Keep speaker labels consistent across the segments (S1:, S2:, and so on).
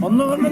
S1: Onunla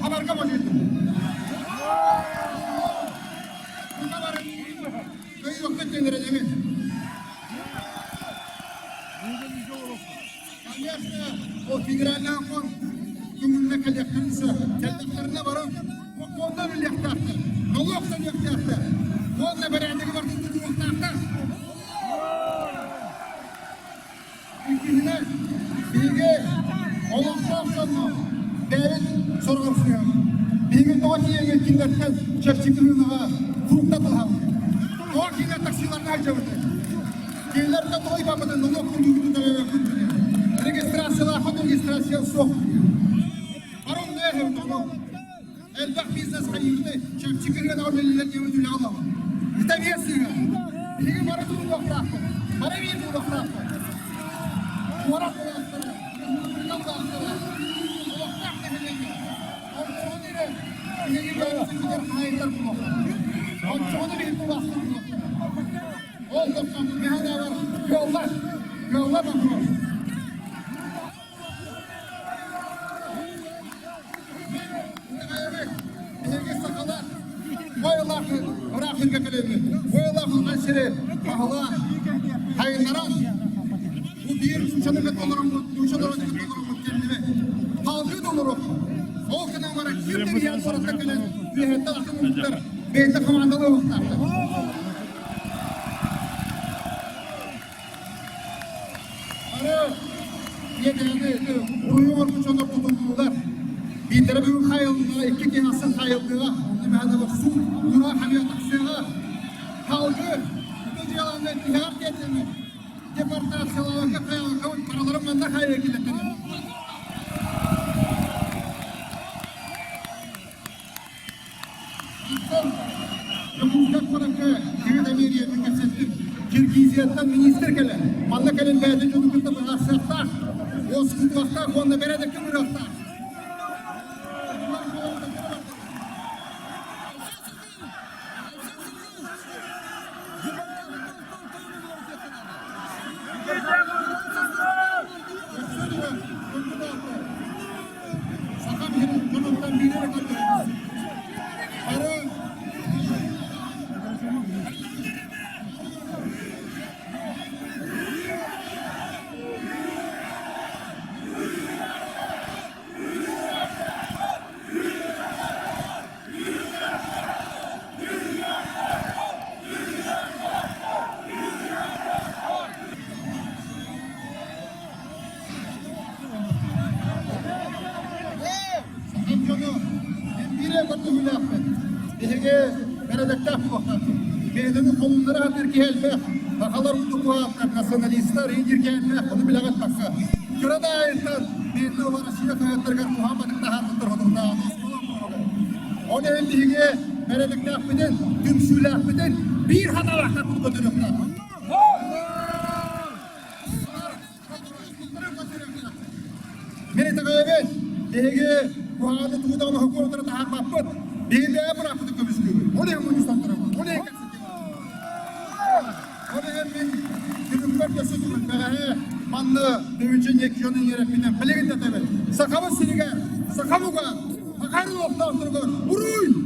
S1: Haberga mı geldi? Bu haberin köy yok ettiğinleri değil mi? O figürlerden kon, gününde kalektanısı, keldiklerine varın, bu konuda bir yaktaktı. Yolu yoksa yaktaktı. Konuda berendeki vardı, bu yaktaktı. İlkine, bilgi, olumsuz sonuna, değerin sorgusunu. Bilgi doğakiye geçkinlerken, çekçikliğine ve kurukta tılham. Doğakiye taksilerine harcamadı. Gelirlerden dolayı bakmadan, yolu yoksa yürüdü de yakın. Registrasyonlar, hadi registrasyon sok. Arım ne hem tamam. Elbette biznes hayırlı. Çiftçilikle de oradakiler yürüdüğünü Allah'a. Bitemiyesiniz. Bilgi bana bunu doktor. Bana bir bu doktor. Murat doktor. Bilgi doktor. Doktor ne bilgi? Onun ne? Bilgi doktor hayırlar bu. Onun bir bu doktor. O doktor bir hane var. Yollar. Yollar bakıyor. Koyullahı bırakırga kalemi, koyullahı aşırı pahalı hayırlara bu bir çanıklık olurum, bu çanıklık olurum kendime halkı dolurum. O kadar olarak bir yan sonra takılan bir hette akım muhtar, belli komandalı muhtardı. Ara yeterli, uyum olmuş olur tutumlular. Bir tarafı hayalına, iki kenasın hayalına, hada bak su, buna hamiyat aksiyona, halkı, bu yalanla intihar getirmek, deportasyalarına kayalı kavun paralarım benden hayal edilir. Cumhuriyet Korakı, Kıyıda Emiriyetin kesettim, Kirgiziyat'tan minister gelen, Mallaka'nın beyazı çocukluğunda bir aksiyakta, o sıkıntı vakta, konuda beredeki bir vakta. Bedenin kolunları haber gelme. Bakalar bu kuaflar nasyonalistler indir gelme. Onu bile baksa. Şurada ayetler. Bedeni olarak şiye hayatlar Muhammed'in daha tutur hodunda. Onu elliğe beredik yapmadın, tümsüyle yapmadın. Bir hata vakit bu dönükler. Beni takayabet. Dege bu halde tuğdağını hukumatına tahar bakmat. Dege bıraktık kömüskü. O ne Munistan tarafı? O ne kaçın? O ne min günümler yaşadık. Beğe manlı dövücün yekyonun yerepinden. Belegin de tabi. Sakamı siliger. Sakamuga. Bakarın okta oturgur. Uruy.